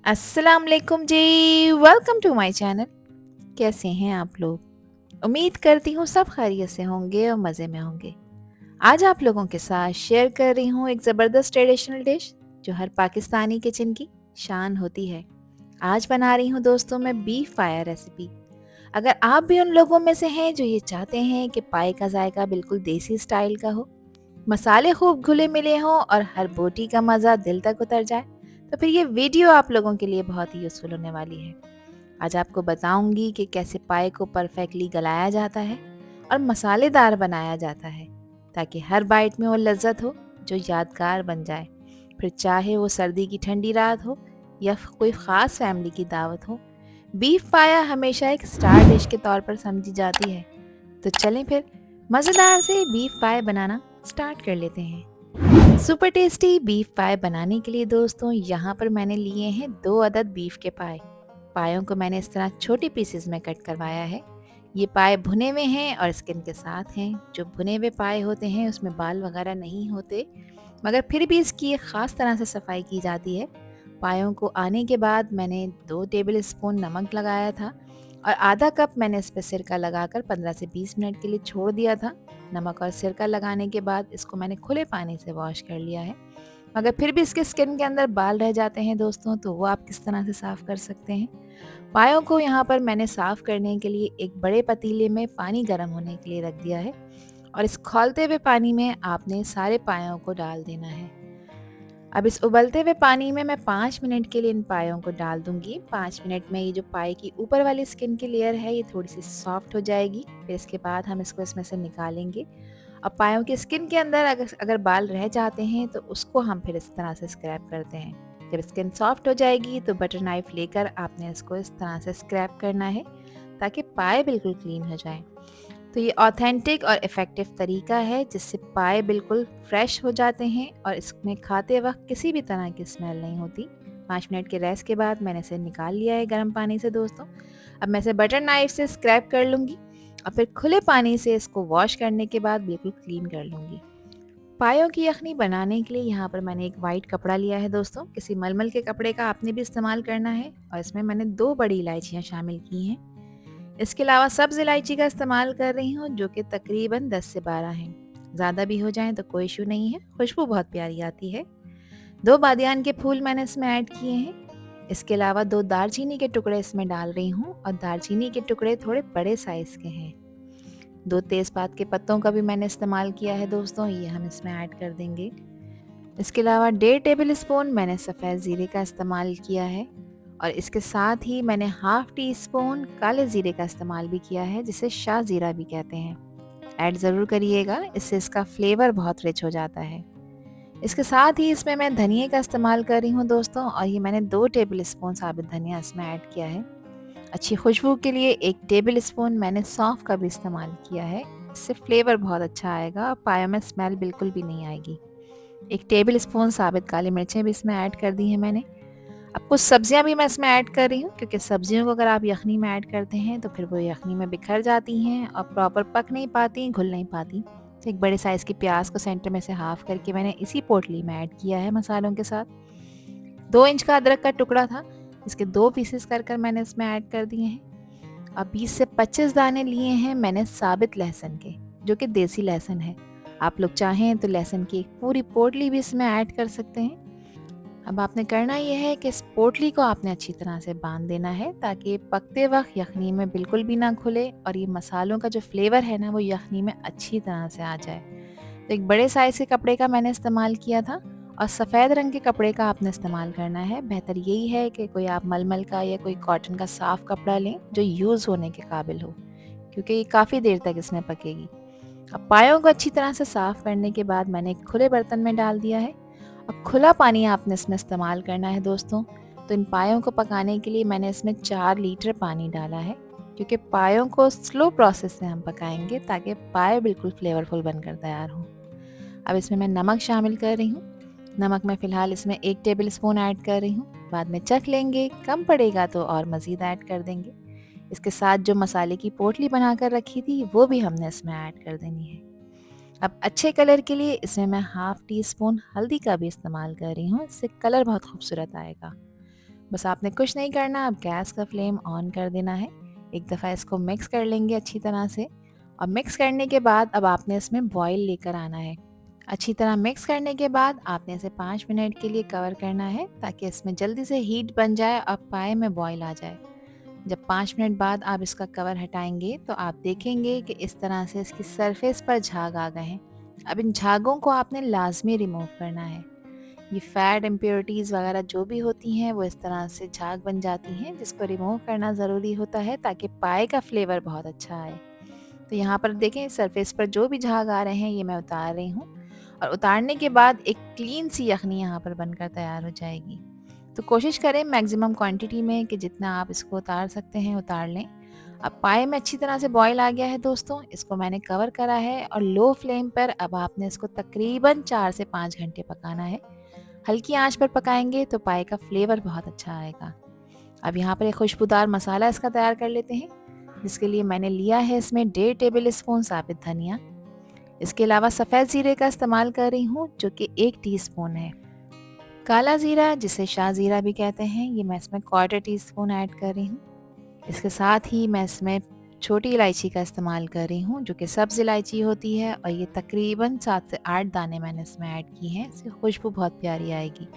अस्सलाम वालेकुम जी। Welcome to my channel. कैसे हैं आप लोग? उम्मीद करती हूँ सब खैरियत से होंगे और मज़े में होंगे। आज आप लोगों के साथ शेयर कर रही हूँ एक ज़बरदस्त ट्रेडिशनल डिश जो हर पाकिस्तानी किचन की शान होती है। आज बना रही हूँ दोस्तों मैं बीफ पाया रेसिपी। अगर आप भी उन लोगों में से हैं जो ये चाहते हैं कि पाए का जायका बिल्कुल देसी स्टाइल का हो, मसाले खूब घुले मिले हों और हर बोटी का मज़ा दिल तक उतर जाए, तो फिर ये वीडियो आप लोगों के लिए बहुत ही यूज़फुल होने वाली है। आज आपको बताऊंगी कि कैसे पाए को परफेक्टली गलाया जाता है और मसालेदार बनाया जाता है, ताकि हर बाइट में वो लज्जत हो जो यादगार बन जाए। फिर चाहे वो सर्दी की ठंडी रात हो या कोई ख़ास फैमिली की दावत हो, बीफ पाया हमेशा एक स्टार डिश के तौर पर समझी जाती है। तो चलें फिर मज़ेदार से बीफ पाए बनाना स्टार्ट कर लेते हैं। सुपर टेस्टी बीफ पाए बनाने के लिए दोस्तों यहाँ पर मैंने लिए हैं 2 अदद बीफ के पाए। पायों को मैंने इस तरह छोटे पीसेस में कट करवाया है। ये पाए भुने हुए हैं और स्किन के साथ हैं। जो भुने हुए पाए होते हैं उसमें बाल वगैरह नहीं होते, मगर फिर भी इसकी एक ख़ास तरह से सफाई की जाती है। पायों को आने के बाद मैंने 2 टेबल स्पून नमक लगाया था और आधा कप मैंने इस पर सिरका लगाकर 15 से 20 मिनट के लिए छोड़ दिया था। नमक और सिरका लगाने के बाद इसको मैंने खुले पानी से वॉश कर लिया है। मगर फिर भी इसके स्किन के अंदर बाल रह जाते हैं दोस्तों, तो वो आप किस तरह से साफ़ कर सकते हैं। पायों को यहाँ पर मैंने साफ़ करने के लिए एक बड़े पतीले में पानी गर्म होने के लिए रख दिया है और इस खौलते हुए पानी में आपने सारे पायों को डाल देना है। अब इस उबलते हुए पानी में मैं 5 मिनट के लिए इन पायों को डाल दूंगी। 5 मिनट में ये जो पाए की ऊपर वाली स्किन की लेयर है ये थोड़ी सी सॉफ्ट हो जाएगी। फिर इसके बाद हम इसको इसमें से निकालेंगे। अब पायों की स्किन के अंदर अगर बाल रह जाते हैं तो उसको हम फिर इस तरह से स्क्रैप करते हैं। जब स्किन सॉफ्ट हो जाएगी तो बटर नाइफ लेकर आपने इसको इस तरह से स्क्रैप करना है ताकि पाए बिल्कुल क्लीन हो जाएं। तो ये ऑथेंटिक और इफ़ेक्टिव तरीका है जिससे पाए बिल्कुल फ्रेश हो जाते हैं और इसमें खाते वक्त किसी भी तरह की स्मेल नहीं होती। 5 मिनट के रेस्ट के बाद मैंने इसे निकाल लिया है गर्म पानी से दोस्तों। अब मैं इसे बटर नाइफ से स्क्रैप कर लूँगी और फिर खुले पानी से इसको वॉश करने के बाद बिल्कुल क्लीन कर लूँगी। पायों की यखनी बनाने के लिए यहाँ पर मैंने एक वाइट कपड़ा लिया है दोस्तों। किसी मलमल के कपड़े का आपने भी इस्तेमाल करना है और इसमें मैंने 2 बड़ी इलायचियाँ शामिल की हैं। इसके अलावा सब्ज़ इलायची का इस्तेमाल कर रही हूँ जो कि तकरीबन 10 से 12 हैं। ज़्यादा भी हो जाएं तो कोई इशू नहीं है, खुशबू बहुत प्यारी आती है। 2 बादियान के फूल मैंने इसमें ऐड किए हैं। इसके अलावा 2 दालचीनी के टुकड़े इसमें डाल रही हूँ और दालचीनी के टुकड़े थोड़े बड़े साइज़ के हैं। 2 तेज़पात के पत्तों का भी मैंने इस्तेमाल किया है दोस्तों, ये हम इसमें ऐड कर देंगे। इसके अलावा 1.5 टेबल स्पून मैंने सफ़ेद ज़ीरे का इस्तेमाल किया है और इसके साथ ही मैंने हाफ़ टी स्पून काले ज़ीरे का इस्तेमाल भी किया है, जिसे शाह ज़ीरा भी कहते हैं। ऐड ज़रूर करिएगा, इससे इसका फ्लेवर बहुत रिच हो जाता है। इसके साथ ही इसमें मैं धनिए का इस्तेमाल कर रही हूँ दोस्तों और ये मैंने 2 टेबल स्पून साबित धनिया इसमें ऐड किया है। अच्छी खुशबू के लिए 1 टेबल स्पून मैंने सौंफ का भी इस्तेमाल किया है। इससे फ्लेवर बहुत अच्छा आएगा और पाया में स्मेल बिल्कुल भी नहीं आएगी। 1 टेबल स्पून साबित काली मिर्चें भी इसमें ऐड कर दी हैं मैंने। अब कुछ सब्जियां भी मैं इसमें ऐड कर रही हूँ क्योंकि सब्जियों को अगर आप यखनी में ऐड करते हैं तो फिर वो यखनी में बिखर जाती हैं और प्रॉपर पक नहीं पाती, घुल नहीं पाती। तो एक बड़े साइज़ की प्याज को सेंटर में से हाफ करके मैंने इसी पोटली में ऐड किया है मसालों के साथ। 2 इंच का अदरक का टुकड़ा था, इसके 2 पीसेस कर कर मैंने इसमें ऐड कर दिए हैं। अब 20 से 25 दाने लिए हैं मैंने साबित लहसुन के, जो कि देसी लहसुन है। आप लोग चाहें तो लहसुन की एक पूरी पोटली भी इसमें ऐड कर सकते हैं। अब आपने करना यह है कि इस पोटली को आपने अच्छी तरह से बांध देना है ताकि पकते वक्त यखनी में बिल्कुल भी ना खुले और ये मसालों का जो फ्लेवर है ना वो यखनी में अच्छी तरह से आ जाए। तो एक बड़े साइज़ के कपड़े का मैंने इस्तेमाल किया था और सफ़ेद रंग के कपड़े का आपने इस्तेमाल करना है। बेहतर यही है कि कोई आप मलमल का या कोई कॉटन का साफ़ कपड़ा लें जो यूज़ होने के काबिल हो, क्योंकि ये काफ़ी देर तक इसमें पकेगी। अब पायों को अच्छी तरह से साफ़ करने के बाद मैंने एक खुले बर्तन में डाल दिया है। अब खुला पानी आपने इसमें इस्तेमाल करना है दोस्तों। तो इन पायों को पकाने के लिए मैंने इसमें 4 लीटर पानी डाला है, क्योंकि पायों को स्लो प्रोसेस से हम पकाएंगे ताकि पाए बिल्कुल फ्लेवरफुल बनकर तैयार हों। अब इसमें मैं नमक शामिल कर रही हूँ। नमक मैं फ़िलहाल इसमें 1 टेबल स्पून ऐड कर रही हूँ, बाद में चख लेंगे, कम पड़ेगा तो और मज़ीद ऐड कर देंगे। इसके साथ जो मसाले की पोटली बनाकर रखी थी वो भी हमने इसमें ऐड कर देनी है। अब अच्छे कलर के लिए इसमें मैं हाफ़ टी स्पून हल्दी का भी इस्तेमाल कर रही हूँ, इससे कलर बहुत खूबसूरत आएगा। बस आपने कुछ नहीं करना, अब गैस का फ्लेम ऑन कर देना है। एक दफ़ा इसको मिक्स कर लेंगे अच्छी तरह से, और मिक्स करने के बाद अब आपने इसमें बॉईल लेकर आना है। अच्छी तरह मिक्स करने के बाद आपने इसे 5 मिनट के लिए कवर करना है ताकि इसमें जल्दी से हीट बन जाए और पाए में बॉईल आ जाए। जब 5 मिनट बाद आप इसका कवर हटाएंगे तो आप देखेंगे कि इस तरह से इसकी सरफेस पर झाग आ गए हैं। अब इन झागों को आपने लाजमी रिमूव करना है। ये फैट इम्प्योरिटीज़ वगैरह जो भी होती हैं वो इस तरह से झाग बन जाती हैं, जिसको रिमूव करना ज़रूरी होता है ताकि पाए का फ्लेवर बहुत अच्छा आए। तो यहाँ पर देखें, सरफेस पर जो भी झाग आ रहे हैं ये मैं उतार रही हूँ, और उतारने के बाद एक क्लीन सी यखनी यहाँ पर बनकर तैयार हो जाएगी। तो कोशिश करें मैक्सिमम क्वांटिटी में कि जितना आप इसको उतार सकते हैं उतार लें। अब पाए में अच्छी तरह से बॉईल आ गया है दोस्तों, इसको मैंने कवर करा है और लो फ्लेम पर अब आपने इसको तकरीबन 4 से 5 घंटे पकाना है। हल्की आंच पर पकाएंगे तो पाए का फ्लेवर बहुत अच्छा आएगा। अब यहाँ पर एक खुशबूदार मसाला इसका तैयार कर लेते हैं, जिसके लिए मैंने लिया है इसमें 1.5 टेबल स्पून साबित धनिया। इसके अलावा सफ़ेद ज़ीरे का इस्तेमाल कर रही हूँ जो कि 1 टीस्पून है। काला ज़ीरा जिसे शाह ज़ीरा भी कहते हैं, ये मैं इसमें 1/4 टीस्पून ऐड कर रही हूँ। इसके साथ ही मैं इसमें छोटी इलायची का इस्तेमाल कर रही हूँ जो कि सब्ज़ इलायची होती है, और ये तकरीबन 7 से 8 दाने मैंने इसमें ऐड की हैं। इससे खुशबू बहुत प्यारी आएगी।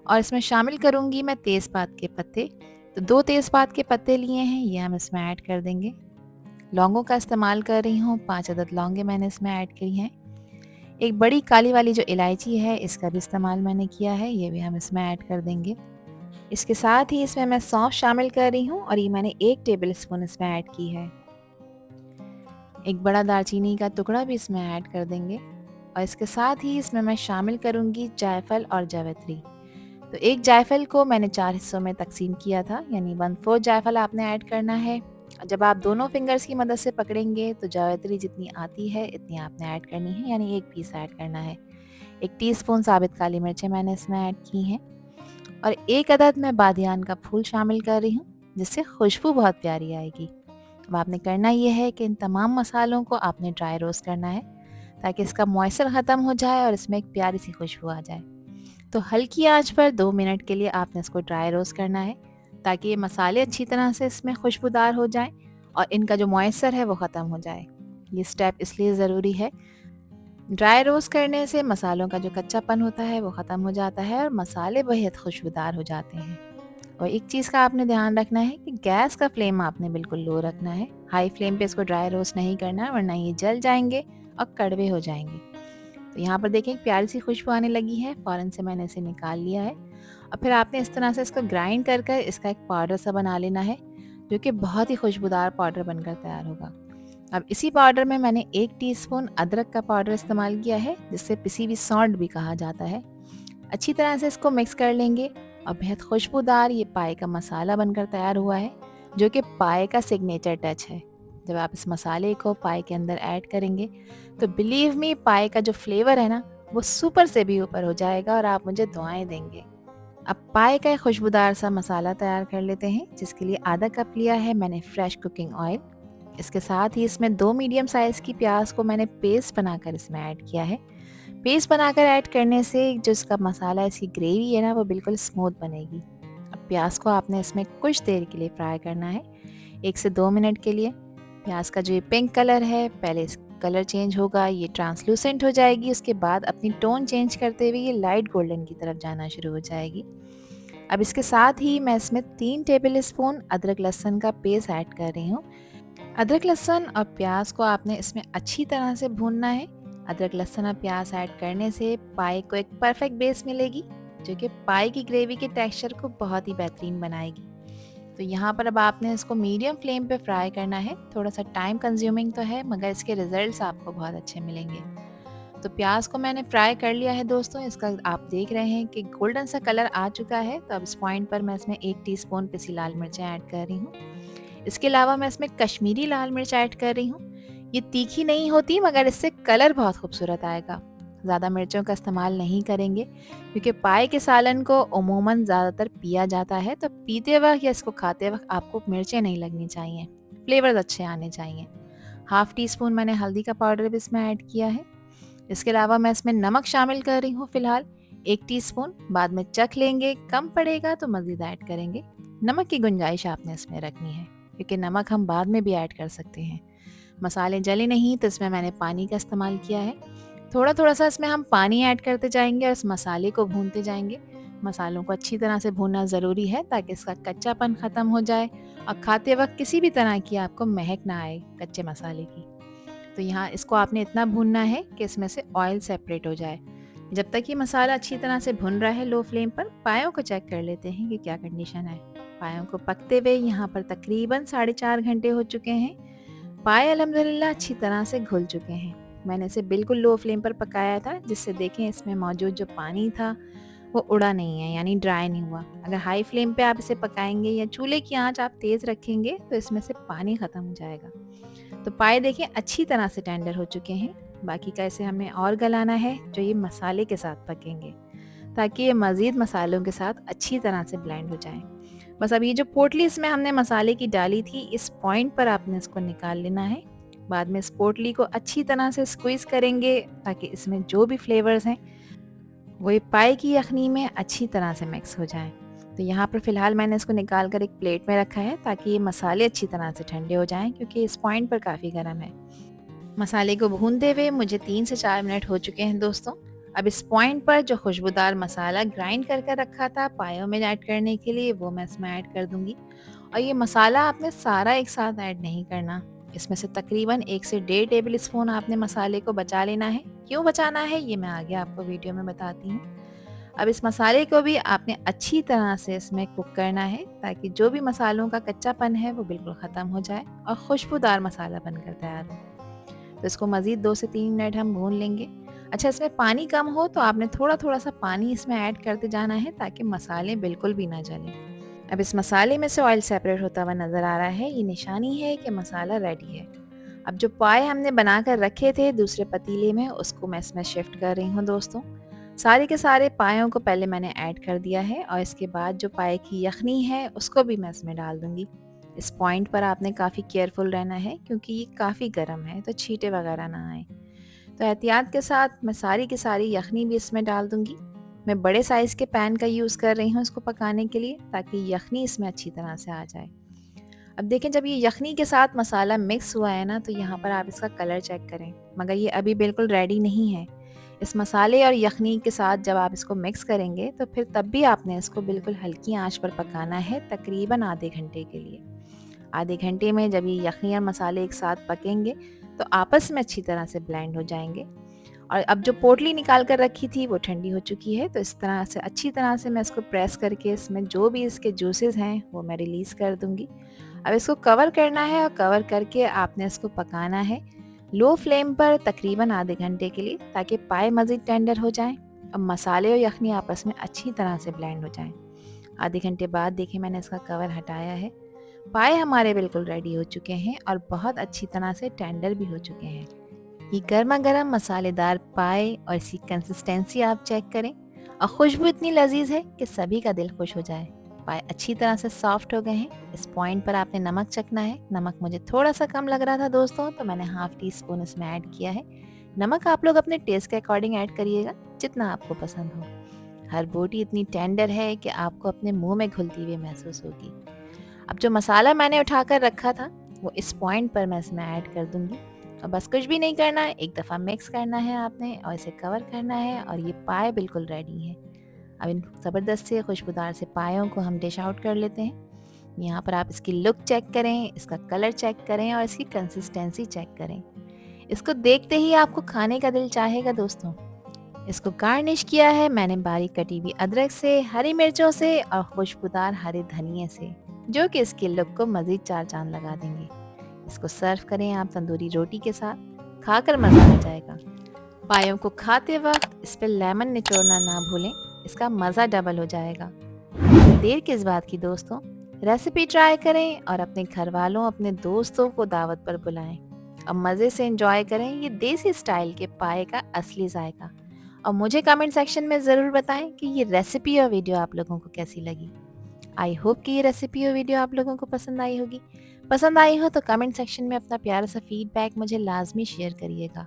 और इसमें शामिल करूँगी मैं तेज़पात के पत्ते। तो 2 तेज़पात के पत्ते लिए हैं, ये हम इसमें ऐड कर देंगे। लौंगों का इस्तेमाल कर रही हूँ, 5 अदद लौंगे मैंने इसमें ऐड की हैं। एक बड़ी काली वाली जो इलायची है इसका भी इस्तेमाल मैंने किया है, ये भी हम इसमें ऐड कर देंगे। इसके साथ ही इसमें मैं सौंफ शामिल कर रही हूँ और ये मैंने 1 टेबल स्पून इसमें ऐड की है। एक बड़ा दालचीनी का टुकड़ा भी इसमें ऐड कर देंगे, और इसके साथ ही इसमें मैं शामिल करूँगी जायफल और जावित्री। तो एक जायफल को मैंने 4 हिस्सों में तकसीम किया था, यानी 1/4 जायफल आपने ऐड करना है। जब आप दोनों फिंगर्स की मदद से पकड़ेंगे तो जावित्री जितनी आती है इतनी आपने ऐड करनी है, यानी 1 पीस ऐड करना है। 1 टीस्पून साबित काली मिर्चें मैंने इसमें ऐड की हैं, और 1 अदद मैं बादियान का फूल शामिल कर रही हूँ, जिससे खुशबू बहुत प्यारी आएगी। अब आपने करना ये है कि इन तमाम मसालों को आपने ड्राई रोस्ट करना है ताकि इसका मॉइस्चर ख़त्म हो जाए और इसमें एक प्यारी सी खुशबू आ जाए। तो हल्की आंच पर 2 मिनट के लिए आपने इसको ड्राई रोस्ट करना है ताकि ये मसाले अच्छी तरह से इसमें खुशबूदार हो जाएं और इनका जो मॉइस्चर है वो ख़त्म हो जाए। ये स्टेप इसलिए ज़रूरी है, ड्राई रोस्ट करने से मसालों का जो कच्चापन होता है वो ख़त्म हो जाता है और मसाले बेहद खुशबूदार हो जाते हैं। और एक चीज़ का आपने ध्यान रखना है कि गैस का फ्लेम आपने बिल्कुल लो रखना है। हाई फ्लेम पे इसको ड्राई रोस्ट नहीं करना है, वरना ये जल जाएंगे और कड़वे हो जाएंगे। तो यहाँ पर देखें, एक प्यारी सी खुशबू आने लगी है, फ़ौरन से मैंने इसे निकाल लिया है। और फिर आपने इस तरह से इसको ग्राइंड कर कर इसका एक पाउडर सा बना लेना है, जो कि बहुत ही खुशबूदार पाउडर बनकर तैयार होगा। अब इसी पाउडर में मैंने 1 टीस्पून अदरक का पाउडर इस्तेमाल किया है, जिससे पिसी हुई सौंठ भी कहा जाता है। अच्छी तरह से इसको मिक्स कर लेंगे और बेहद खुशबूदार ये पाए का मसाला बनकर तैयार हुआ है, जो कि पाए का सिग्नेचर टच है। जब आप इस मसाले को पाए के अंदर ऐड करेंगे तो बिलीव मी, पाए का जो फ्लेवर है ना वो सुपर से भी ऊपर हो जाएगा और आप मुझे दुआएं देंगे। अब पाए का एक खुशबूदार सा मसाला तैयार कर लेते हैं, जिसके लिए आधा कप लिया है मैंने फ्रेश कुकिंग ऑयल। इसके साथ ही इसमें 2 मीडियम साइज़ की प्याज को मैंने पेस्ट बनाकर इसमें ऐड किया है। पेस्ट बनाकर ऐड करने से जो इसका मसाला, इसकी ग्रेवी है ना, वो बिल्कुल स्मूथ बनेगी। अब प्याज को आपने इसमें कुछ देर के लिए फ्राई करना है, 1 से 2 मिनट के लिए। प्याज का जो ये पिंक कलर है, पहले इस कलर चेंज होगा, ये ट्रांसलूसेंट हो जाएगी, उसके बाद अपनी टोन चेंज करते हुए ये लाइट गोल्डन की तरफ जाना शुरू हो जाएगी। अब इसके साथ ही मैं इसमें 3 टेबल स्पून अदरक लहसुन का पेस्ट ऐड कर रही हूँ। अदरक लहसुन और प्याज को आपने इसमें अच्छी तरह से भूनना है। अदरक लहसुन और प्याज ऐड करने से पाए को एक परफेक्ट बेस मिलेगी, जो कि पाए की ग्रेवी के टेक्सचर को बहुत ही बेहतरीन बनाएगी। तो यहाँ पर अब आपने इसको मीडियम फ्लेम पे फ्राई करना है। थोड़ा सा टाइम कंज्यूमिंग तो है, मगर इसके रिजल्ट्स आपको बहुत अच्छे मिलेंगे। तो प्याज को मैंने फ्राई कर लिया है दोस्तों, इसका आप देख रहे हैं कि गोल्डन सा कलर आ चुका है। तो अब इस पॉइंट पर मैं इसमें 1 टीस्पून पिसी लाल मिर्चें ऐड कर रही हूँ। इसके अलावा मैं इसमें कश्मीरी लाल मिर्च ऐड कर रही हूँ। ये तीखी नहीं होती, मगर इससे कलर बहुत खूबसूरत आएगा। ज़्यादा मिर्चों का इस्तेमाल नहीं करेंगे, क्योंकि पाए के सालन को उमूमन ज़्यादातर पिया जाता है, तो पीते वक्त या इसको खाते वक्त आपको मिर्चें नहीं लगनी चाहिए, फ्लेवर्स अच्छे आने चाहिए। 1/2 टीस्पून मैंने हल्दी का पाउडर भी इसमें ऐड किया है। इसके अलावा मैं इसमें नमक शामिल कर रही हूँ फ़िलहाल। 1 टीस्पून, बाद में चख लेंगे, कम पड़ेगा तो मज़ीद ऐड करेंगे। नमक की गुंजाइश आपने इसमें रखनी है क्योंकि नमक हम बाद में भी ऐड कर सकते हैं। मसाले जले नहीं तो इसमें मैंने पानी का इस्तेमाल किया है। थोड़ा-थोड़ा सा इसमें हम पानी ऐड करते जाएँगे और इस मसाले को भूनते जाएँगे। मसालों को अच्छी तरह से भूनना ज़रूरी है ताकि इसका कच्चापन ख़त्म हो जाए और खाते वक़्त किसी भी तरह की आपको महक ना आए कच्चे मसाले की। तो यहाँ इसको आपने इतना भूनना है कि इसमें से ऑयल सेपरेट हो जाए। जब तक ये मसाला अच्छी तरह से भुन रहा है लो फ्लेम पर, पायों को चेक कर लेते हैं कि क्या कंडीशन है। पायों को पकते हुए यहाँ पर तकरीबन 4.5 घंटे हो चुके हैं। पाए अल्हम्दुलिल्लाह अच्छी तरह से घुल चुके हैं। मैंने इसे बिल्कुल लो फ्लेम पर पकाया था जिससे देखें इसमें मौजूद जो पानी था वो उड़ा नहीं है, यानी ड्राई नहीं हुआ। अगर हाई फ्लेम पे आप इसे पकाएंगे या चूल्हे की आंच आप तेज़ रखेंगे तो इसमें से पानी ख़त्म हो जाएगा। तो पाए देखें अच्छी तरह से टेंडर हो चुके हैं। बाकी का इसे हमें और गलाना है जो ये मसाले के साथ पकेंगे ताकि ये मज़ीद मसालों के साथ अच्छी तरह से ब्लेंड हो जाएं। बस अब ये जो पोटली इसमें हमने मसाले की डाली थी, इस पॉइंट पर आपने इसको निकाल लेना है। बाद में इस पोटली को अच्छी तरह से स्क्वीज़ करेंगे ताकि इसमें जो भी फ्लेवर्स हैं वो ये पाए की यखनी में अच्छी तरह से मिक्स हो जाएं। तो यहाँ पर फ़िलहाल मैंने इसको निकाल कर एक प्लेट में रखा है ताकि ये मसाले अच्छी तरह से ठंडे हो जाएं क्योंकि इस पॉइंट पर काफ़ी गर्म है। मसाले को भूनते हुए मुझे 3 से 4 मिनट हो चुके हैं दोस्तों। अब इस पॉइंट पर जो खुशबूदार मसाला ग्राइंड करके रखा था पायों में ऐड करने के लिए, वो मैं इसमें ऐड कर दूंगी। और ये मसाला आपने सारा एक साथ ऐड नहीं करना। इसमें से तकरीबन 1 से 1.5 टेबल स्पून आपने मसाले को बचा लेना है। क्यों बचाना है ये मैं आगे आपको वीडियो में बताती हूँ। अब इस मसाले को भी आपने अच्छी तरह से इसमें कुक करना है ताकि जो भी मसालों का कच्चापन है वो बिल्कुल ख़त्म हो जाए और खुशबूदार मसाला बनकर तैयार हो। तो इसको मज़ीद 2 से 3 मिनट हम भून लेंगे। अच्छा, इसमें पानी कम हो तो आपने थोड़ा-थोड़ा सा पानी इसमें ऐड करते जाना है ताकि मसाले बिल्कुल भी ना जलें। अब इस मसाले में से ऑयल सेपरेट होता हुआ नज़र आ रहा है, ये निशानी है कि मसाला रेडी है। अब जो पाए हमने बना कर रखे थे दूसरे पतीले में, उसको मैं इसमें शिफ्ट कर रही हूँ दोस्तों। सारे के सारे पायों को पहले मैंने ऐड कर दिया है और इसके बाद जो पाए की यखनी है उसको भी मैं इसमें डाल दूँगी। इस पॉइंट पर आपने काफ़ी केयरफुल रहना है क्योंकि ये काफ़ी गर्म है तो छींटे वगैरह ना आए। तो एहतियात के साथ मैं सारी की सारी यखनी भी इसमें डाल दूँगी। मैं बड़े साइज़ के पैन का यूज़ कर रही हूँ इसको पकाने के लिए ताकि यखनी इसमें अच्छी तरह से आ जाए। अब देखें जब ये यखनी के साथ मसाला मिक्स हुआ है ना, तो यहाँ पर आप इसका कलर चेक करें, मगर ये अभी बिल्कुल रेडी नहीं है। इस मसाले और यखनी के साथ जब आप इसको मिक्स करेंगे तो फिर तब भी आपने इसको बिल्कुल हल्की आंच पर पकाना है तकरीबन आधे घंटे के लिए। आधे घंटे में जब ये यखनी और मसाले एक साथ पकेंगे तो आपस में अच्छी तरह से ब्लेंड हो जाएंगे। और अब जो पोटली निकाल कर रखी थी वो ठंडी हो चुकी है, तो इस तरह से अच्छी तरह से मैं इसको प्रेस करके इसमें जो भी इसके जूसेस हैं वो मैं रिलीज़ कर दूंगी। अब इसको कवर करना है और कवर करके आपने इसको पकाना है लो फ्लेम पर तकरीबन आधे घंटे के लिए ताकि पाए मज़ीद टेंडर हो जाएं और मसाले और यखनी आपस में अच्छी तरह से ब्लेंड हो जाएं। आधे घंटे बाद देखिए मैंने इसका कवर हटाया है। पाए हमारे बिल्कुल रेडी हो चुके हैं और बहुत अच्छी तरह से टेंडर भी हो चुके हैं। ये गर्मा गर्म मसालेदार पाए और इसकी कंसिस्टेंसी आप चेक करें और खुशबू इतनी लजीज है कि सभी का दिल खुश हो जाए। पाए अच्छी तरह से सॉफ्ट हो गए हैं। इस पॉइंट पर आपने नमक चखना है। नमक मुझे थोड़ा सा कम लग रहा था दोस्तों, तो मैंने हाफ टी स्पून इसमें ऐड किया है। नमक आप लोग अपने टेस्ट के अकॉर्डिंग ऐड करिएगा जितना आपको पसंद हो। हर बोटी इतनी टेंडर है कि आपको अपने मुंह में घुलती हुई महसूस होगी। अब जो मसाला मैंने उठाकर रखा था वो इस पॉइंट पर मैं इसमें ऐड कर दूंगी और बस कुछ भी नहीं करना है, एक दफ़ा मिक्स करना है आपने और इसे कवर करना है और ये पाए बिल्कुल रेडी है। अब इन ज़बरदस्त से खुशबूदार से पायों को हम डिश आउट कर लेते हैं। यहाँ पर आप इसकी लुक चेक करें, इसका कलर चेक करें और इसकी कंसिस्टेंसी चेक करें। इसको देखते ही आपको खाने का दिल चाहेगा दोस्तों। इसको गार्निश किया है मैंने बारीक कटी हुई अदरक से, हरी मिर्चों से और खुशबूदार हरे धनिए से, जो कि इसकी लुक को मज़ीद चार चांद लगा देंगे। इसको सर्व करें आप तंदूरी रोटी के साथ, खाकर मज़ा आ जाएगा। पायों को खाते वक्त इस पर लेमन निचोड़ना ना भूलें, इसका मज़ा डबल हो जाएगा। देर किस बात की दोस्तों, रेसिपी ट्राई करें और अपने घर वालों अपने दोस्तों को दावत पर बुलाएं और मज़े से एंजॉय करें ये देसी स्टाइल के पाए का असली जायका। और मुझे कमेंट सेक्शन में ज़रूर बताएं कि ये रेसिपी और वीडियो आप लोगों को कैसी लगी। आई होप कि ये रेसिपी और वीडियो आप लोगों को पसंद आई होगी। पसंद आई हो तो कमेंट सेक्शन में अपना प्यारा सा फीडबैक मुझे लाजमी शेयर करिएगा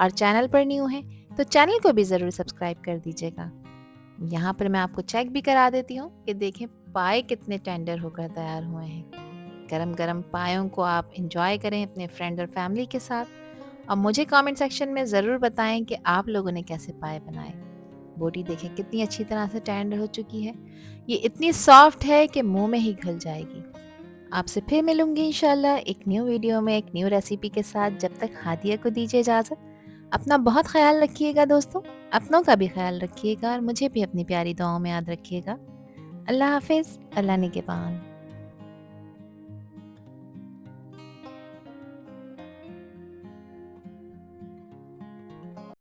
और चैनल पर न्यू है तो चैनल को भी ज़रूर सब्सक्राइब कर दीजिएगा। यहाँ पर मैं आपको चेक भी करा देती हूँ कि देखें पाए कितने टेंडर होकर तैयार हुए हैं। गरम गरम पायों को आप इंजॉय करें अपने फ्रेंड और फैमिली के साथ, और मुझे कमेंट सेक्शन में ज़रूर बताएं कि आप लोगों ने कैसे पाए बनाए। बोटी देखें कितनी अच्छी तरह से टेंडर हो चुकी है, ये इतनी सॉफ्ट है कि मुंह में ही घुल जाएगी। आपसे फिर मिलूंगी इंशाल्लाह एक न्यू वीडियो में एक न्यू रेसिपी के साथ। जब तक हादिया को दीजिए इजाज़त। अपना बहुत ख्याल रखिएगा दोस्तों, अपनों का भी ख्याल रखिएगा और मुझे भी अपनी प्यारी दुआओं में याद रखिएगा। अल्लाह हाफिज़, अल्लाह निगहबान।